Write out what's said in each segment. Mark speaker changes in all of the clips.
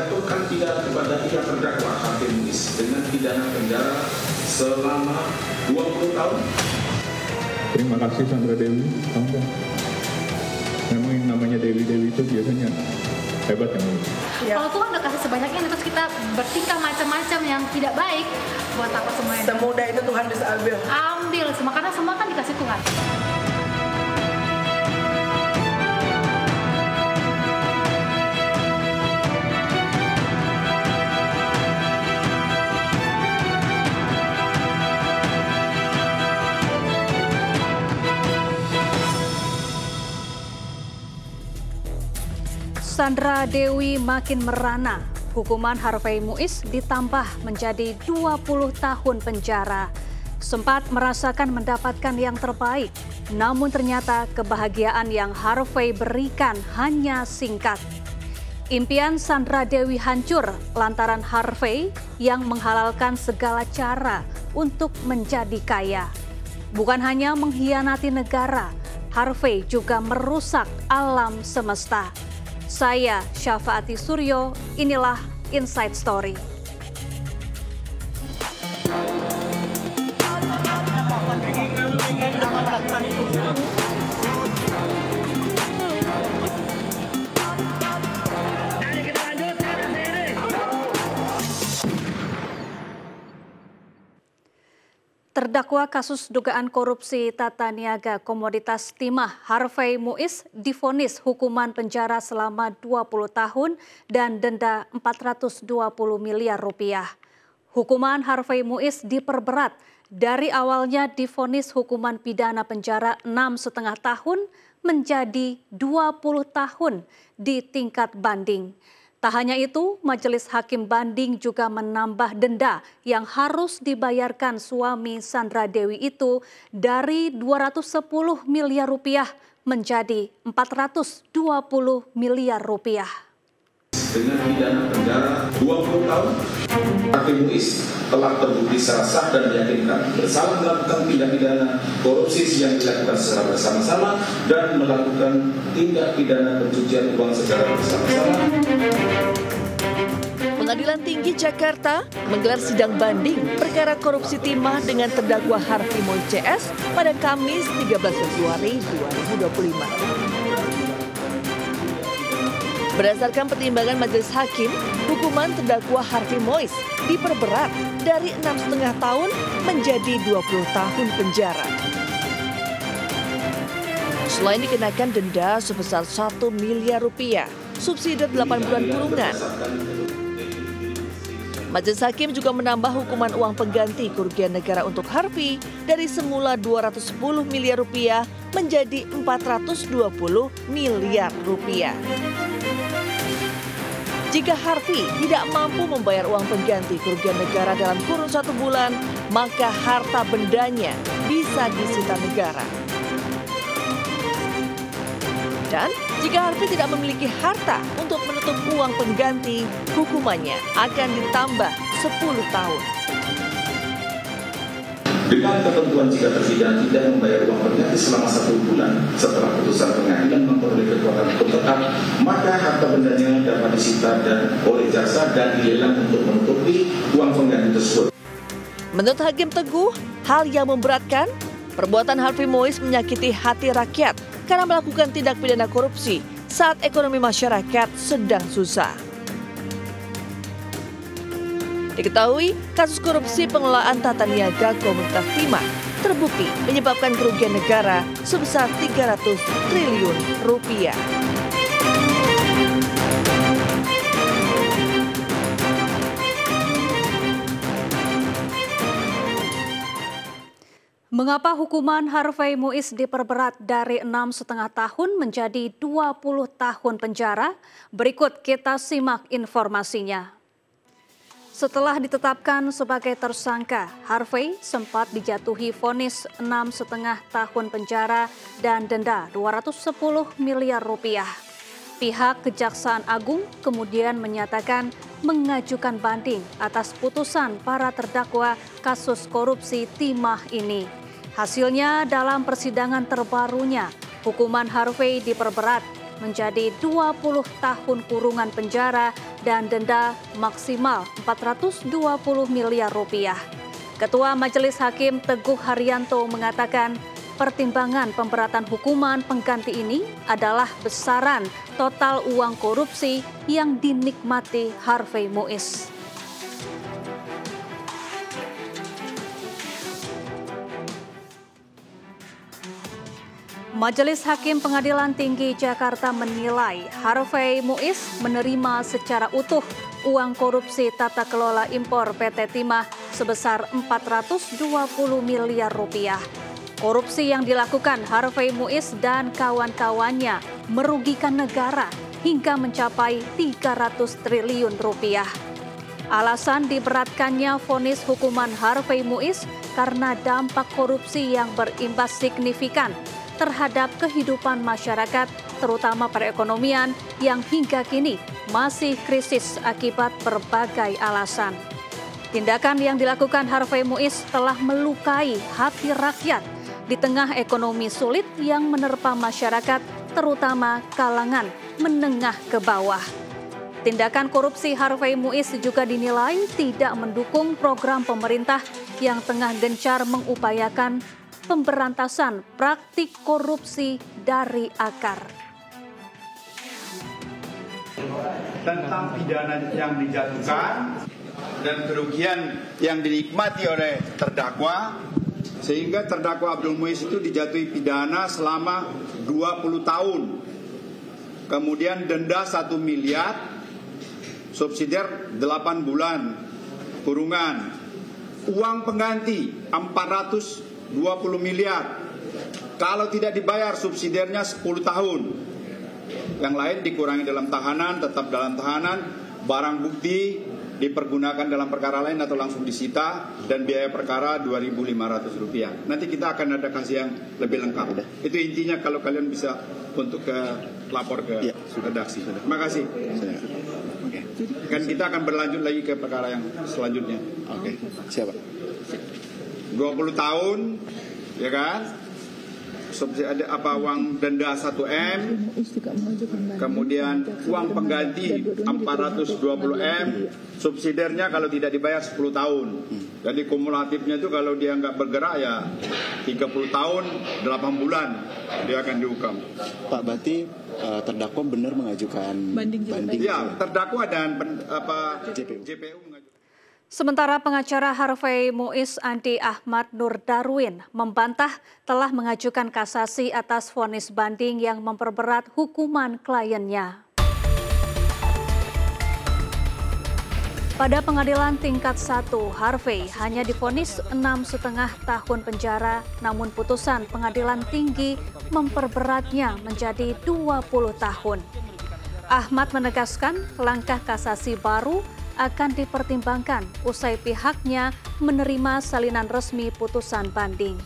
Speaker 1: menjatuhkan pidana kepada yang terdakwa Harvey Muiz dengan pidana penjara selama 20 tahun.
Speaker 2: Terima kasih Sandra Dewi. Memang yang namanya Dewi-Dewi itu biasanya hebat yang ini.
Speaker 3: Ya. Kalau Tuhan udah kasih sebanyak ini terus kita bertingkah macam-macam yang tidak baik, buat apa semuanya?
Speaker 4: Semudah itu Tuhan bisa ambil.
Speaker 3: Ambil semua, karena semua kan dikasih Tuhan.
Speaker 5: Sandra Dewi makin merana. Hukuman Harvey Muiz ditambah menjadi 20 tahun penjara. Sempat merasakan mendapatkan yang terbaik, namun ternyata kebahagiaan yang Harvey berikan hanya singkat. Impian Sandra Dewi hancur lantaran Harvey yang menghalalkan segala cara untuk menjadi kaya. Bukan hanya mengkhianati negara, Harvey juga merusak alam semesta. Saya Syafaati Suryo, inilah Inside Story. Terdakwa kasus dugaan korupsi tata niaga komoditas timah Harvey Muiz divonis hukuman penjara selama 20 tahun dan denda 420 miliar rupiah. Hukuman Harvey Muiz diperberat, dari awalnya divonis hukuman pidana penjara 6,5 tahun menjadi 20 tahun di tingkat banding. Tak hanya itu, Majelis Hakim Banding juga menambah denda yang harus dibayarkan suami Sandra Dewi itu dari 210 miliar rupiah menjadi 420 miliar rupiah.
Speaker 1: Dengan pidana penjara 20 tahun, Harvey Muiz telah terbukti secara sah dan diyakinkan bersalah melakukan tindak pidana korupsi yang dilakukan secara bersama-sama dan melakukan tindak pidana pencucian uang secara bersama-sama.
Speaker 6: Pengadilan Tinggi Jakarta menggelar sidang banding perkara korupsi timah dengan terdakwa Harvey Muiz CS pada Kamis 13 Februari 2025. Berdasarkan pertimbangan Majelis Hakim, hukuman terdakwa Harvey Muiz diperberat dari 6,5 tahun menjadi 20 tahun penjara. Selain dikenakan denda sebesar 1 miliar rupiah, subsidi 8 bulan kurungan. Majelis Hakim juga menambah hukuman uang pengganti kerugian negara untuk Harvey dari semula 210 miliar rupiah menjadi 420 miliar rupiah. Jika Harvey tidak mampu membayar uang pengganti kerugian negara dalam kurun 1 bulan, maka harta bendanya bisa disita negara. Dan jika Harvey tidak memiliki harta untuk menutup uang pengganti, hukumannya akan ditambah 10 tahun.
Speaker 1: Dengan ketentuan jika terpidana tidak membayar uang pengganti selama 1 bulan setelah putusan pengadilan memperoleh kekuatan hukum tetap, maka harta bendanya dapat disita dan oleh jaksa dan dilelang untuk menutupi uang pengganti tersebut.
Speaker 6: Menurut Hakim Teguh, hal yang memberatkan, perbuatan Harvey Muiz menyakiti hati rakyat karena melakukan tindak pidana korupsi saat ekonomi masyarakat sedang susah. Diketahui, kasus korupsi pengelolaan tata niaga komoditas timah terbukti menyebabkan kerugian negara sebesar 300 triliun rupiah.
Speaker 5: Mengapa hukuman Harvey Muiz diperberat dari 6,5 tahun menjadi 20 tahun penjara? Berikut kita simak informasinya. Setelah ditetapkan sebagai tersangka, Harvey sempat dijatuhi vonis 6,5 tahun penjara dan denda 210 miliar rupiah. Pihak Kejaksaan Agung kemudian menyatakan mengajukan banding atas putusan para terdakwa kasus korupsi timah ini. Hasilnya dalam persidangan terbarunya, hukuman Harvey diperberat menjadi 20 tahun kurungan penjara dan denda maksimal 420 miliar rupiah. Ketua Majelis Hakim Teguh Haryanto mengatakan pertimbangan pemberatan hukuman pengganti ini adalah besaran total uang korupsi yang dinikmati Harvey Muiz. Majelis Hakim Pengadilan Tinggi Jakarta menilai Harvey Muiz menerima secara utuh uang korupsi tata kelola impor PT Timah sebesar 420 miliar rupiah. Korupsi yang dilakukan Harvey Muiz dan kawan-kawannya merugikan negara hingga mencapai 300 triliun rupiah. Alasan diberatkannya vonis hukuman Harvey Muiz karena dampak korupsi yang berimbas signifikan terhadap kehidupan masyarakat, terutama perekonomian yang hingga kini masih krisis akibat berbagai alasan. Tindakan yang dilakukan Harvey Muiz telah melukai hati rakyat di tengah ekonomi sulit yang menerpa masyarakat, terutama kalangan menengah ke bawah. Tindakan korupsi Harvey Muiz juga dinilai tidak mendukung program pemerintah yang tengah gencar mengupayakan pemberantasan praktik korupsi dari akar.
Speaker 4: Tentang pidana yang dijatuhkan dan kerugian yang dinikmati oleh terdakwa, sehingga terdakwa Abdul Muiz itu dijatuhi pidana selama 20 tahun. Kemudian denda 1 miliar, subsidiar 8 bulan kurungan, uang pengganti 420 miliar. Kalau tidak dibayar subsidiarnya 10 tahun. Yang lain dikurangi dalam tahanan, tetap dalam tahanan, barang bukti dipergunakan dalam perkara lain atau langsung disita, dan biaya perkara Rp2.500. Nanti kita akan ada kasih yang lebih lengkap. Itu intinya, kalau kalian bisa untuk lapor ke redaksi. Terima kasih. Kan kita akan berlanjut lagi ke perkara yang selanjutnya. Oke. Siapa? 20 tahun, ya kan? Ada apa, uang denda 1M, kemudian uang pengganti 420M, subsidiarnya kalau tidak dibayar 10 tahun. Jadi kumulatifnya itu kalau dia nggak bergerak ya 30 tahun 8 bulan dia akan dihukum.
Speaker 7: Pak, berarti terdakwa benar mengajukan banding?
Speaker 4: Ya, terdakwa dan JPU mengajukan.
Speaker 5: Sementara pengacara Harvey Muiz Andi Ahmad Nur Darwin membantah telah mengajukan kasasi atas vonis banding yang memperberat hukuman kliennya. Pada pengadilan tingkat 1, Harvey hanya divonis 6,5 tahun penjara, namun putusan pengadilan tinggi memperberatnya menjadi 20 tahun. Ahmad menegaskan langkah kasasi baru akan dipertimbangkan usai pihaknya menerima salinan resmi putusan banding.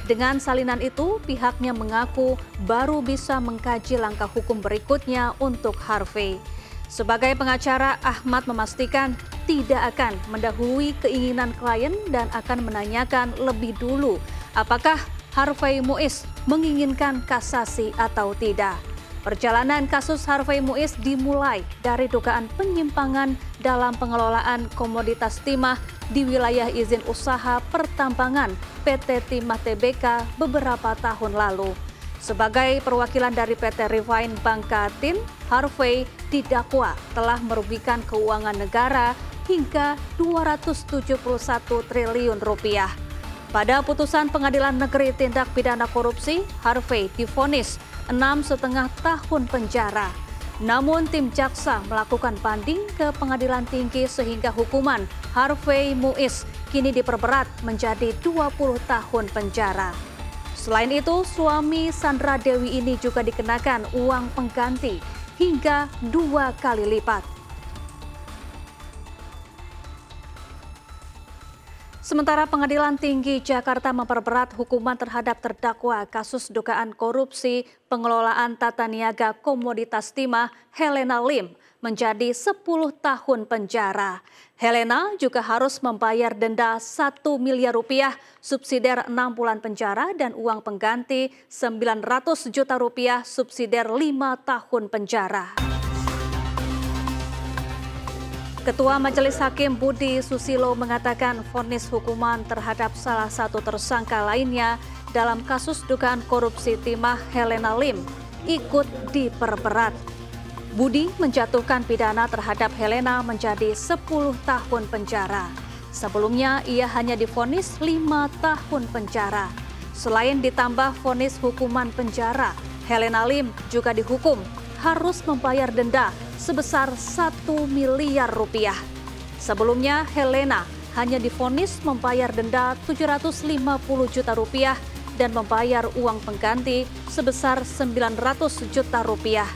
Speaker 5: Dengan salinan itu, pihaknya mengaku baru bisa mengkaji langkah hukum berikutnya untuk Harvey. Sebagai pengacara, Ahmad memastikan tidak akan mendahului keinginan klien dan akan menanyakan lebih dulu apakah Harvey Muiz menginginkan kasasi atau tidak. Perjalanan kasus Harvey Muiz dimulai dari dugaan penyimpangan dalam pengelolaan komoditas timah di wilayah izin usaha pertambangan PT Timah Tbk beberapa tahun lalu. Sebagai perwakilan dari PT Refine Bangka Tin, Harvey didakwa telah merugikan keuangan negara hingga 271 triliun rupiah. Pada putusan Pengadilan Negeri Tindak Pidana Korupsi, Harvey divonis 6,5 tahun penjara. Namun tim jaksa melakukan banding ke Pengadilan Tinggi sehingga hukuman Harvey Muiz kini diperberat menjadi 20 tahun penjara. Selain itu, suami Sandra Dewi ini juga dikenakan uang pengganti hingga 2 kali lipat. Sementara Pengadilan Tinggi Jakarta memperberat hukuman terhadap terdakwa kasus dugaan korupsi pengelolaan tata niaga komoditas timah Helena Lim menjadi 10 tahun penjara. Helena juga harus membayar denda 1 miliar rupiah, subsidiar 6 bulan penjara, dan uang pengganti 900 juta rupiah, subsidiar 5 tahun penjara. Ketua Majelis Hakim Budi Susilo mengatakan vonis hukuman terhadap salah satu tersangka lainnya dalam kasus dugaan korupsi timah Helena Lim ikut diperberat. Budi menjatuhkan pidana terhadap Helena menjadi 10 tahun penjara. Sebelumnya ia hanya divonis 5 tahun penjara. Selain ditambah vonis hukuman penjara, Helena Lim juga dihukum harus membayar denda sebesar 1 miliar rupiah. Sebelumnya Helena hanya divonis membayar denda 750 juta rupiah dan membayar uang pengganti sebesar 900 juta rupiah.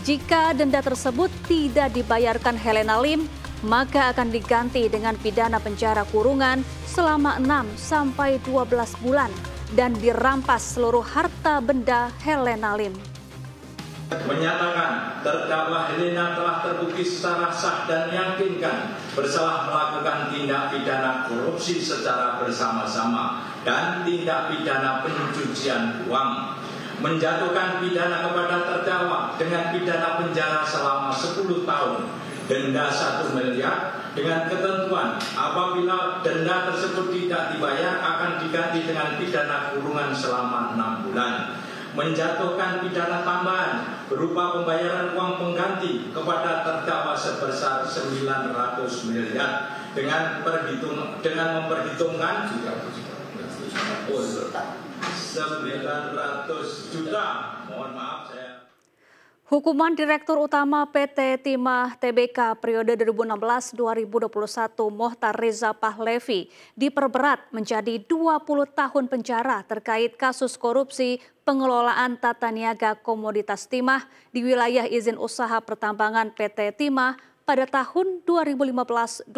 Speaker 5: Jika denda tersebut tidak dibayarkan Helena Lim, maka akan diganti dengan pidana penjara kurungan selama 6 sampai 12 bulan dan dirampas seluruh harta benda Helena Lim.
Speaker 1: Menyatakan terdakwa Helena telah terbukti secara sah dan meyakinkan bersalah melakukan tindak pidana korupsi secara bersama-sama dan tindak pidana pencucian uang. Menjatuhkan pidana kepada terdakwa dengan pidana penjara selama 10 tahun, denda 1 miliar dengan ketentuan apabila denda tersebut tidak dibayar akan diganti dengan pidana kurungan selama 6 bulan. Menjatuhkan pidana tambahan berupa pembayaran uang pengganti kepada terdakwa sebesar 900 miliar dengan memperhitungkan 900 juta. Mohon maaf saya.
Speaker 5: Hukuman Direktur Utama PT Timah Tbk periode 2016-2021 Mohtar Reza Pahlevi diperberat menjadi 20 tahun penjara terkait kasus korupsi pengelolaan tata niaga komoditas timah di wilayah izin usaha pertambangan PT Timah pada tahun 2015-2022.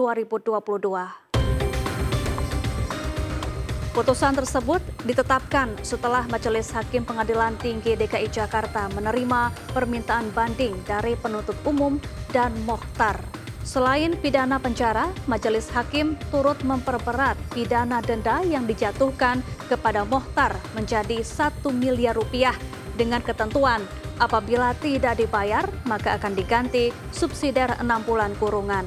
Speaker 5: Putusan tersebut ditetapkan setelah Majelis Hakim Pengadilan Tinggi DKI Jakarta menerima permintaan banding dari penuntut umum dan Mohtar. Selain pidana penjara, Majelis Hakim turut memperberat pidana denda yang dijatuhkan kepada Mohtar menjadi 1 miliar rupiah dengan ketentuan apabila tidak dibayar maka akan diganti subsidiar 6 bulan kurungan.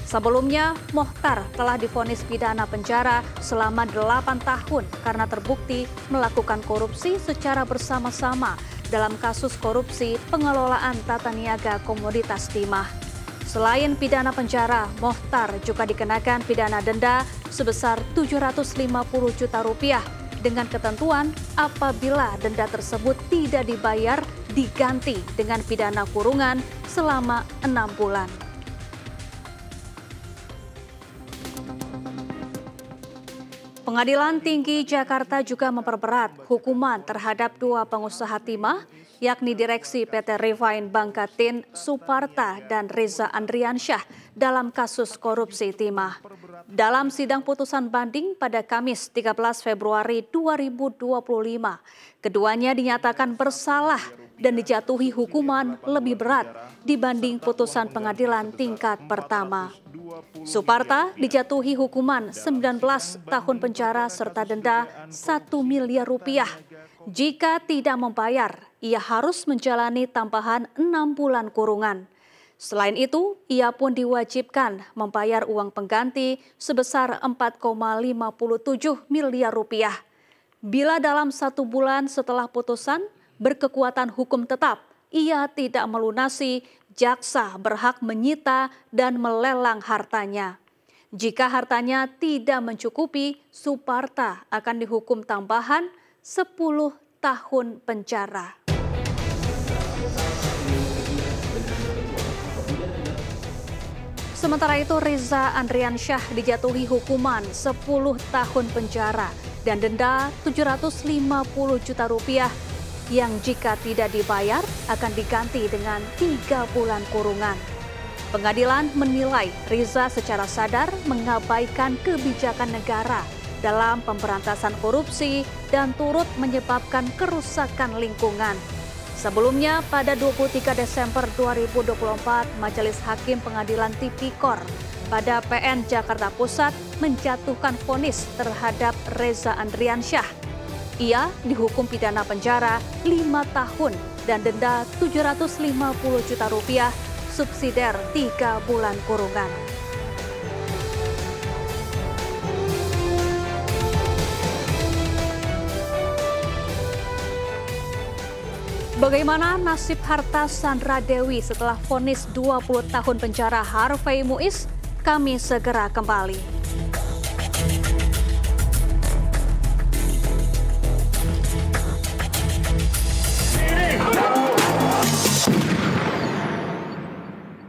Speaker 5: Sebelumnya, Mohtar telah divonis pidana penjara selama 8 tahun karena terbukti melakukan korupsi secara bersama-sama dalam kasus korupsi pengelolaan tata niaga komoditas timah. Selain pidana penjara, Mohtar juga dikenakan pidana denda sebesar 750 juta rupiah dengan ketentuan apabila denda tersebut tidak dibayar diganti dengan pidana kurungan selama 6 bulan. Pengadilan Tinggi Jakarta juga memperberat hukuman terhadap 2 pengusaha timah, yakni Direksi PT Refine Bangkatin Suparta dan Reza Andriansyah dalam kasus korupsi timah. Dalam sidang putusan banding pada Kamis 13 Februari 2025, keduanya dinyatakan bersalah dan dijatuhi hukuman lebih berat dibanding putusan pengadilan tingkat pertama. Suparta dijatuhi hukuman 19 tahun penjara serta denda 1 miliar rupiah. Jika tidak membayar, ia harus menjalani tambahan 6 bulan kurungan. Selain itu, ia pun diwajibkan membayar uang pengganti sebesar 4,57 miliar rupiah. Bila dalam 1 bulan setelah putusan berkekuatan hukum tetap, ia tidak melunasi, jaksa berhak menyita dan melelang hartanya. Jika hartanya tidak mencukupi, Suparta akan dihukum tambahan 10 tahun penjara. Sementara itu, Reza Andriansyah dijatuhi hukuman 10 tahun penjara dan denda 750 juta rupiah yang jika tidak dibayar akan diganti dengan 3 bulan kurungan. Pengadilan menilai Reza secara sadar mengabaikan kebijakan negara dalam pemberantasan korupsi dan turut menyebabkan kerusakan lingkungan. Sebelumnya, pada 23 Desember 2024, Majelis Hakim Pengadilan Tipikor pada PN Jakarta Pusat menjatuhkan vonis terhadap Reza Andriansyah. Ia dihukum pidana penjara 5 tahun dan denda Rp750 juta, subsidiar 3 bulan kurungan. Bagaimana nasib harta Sandra Dewi setelah vonis 20 tahun penjara Harvey Muiz? Kami segera kembali.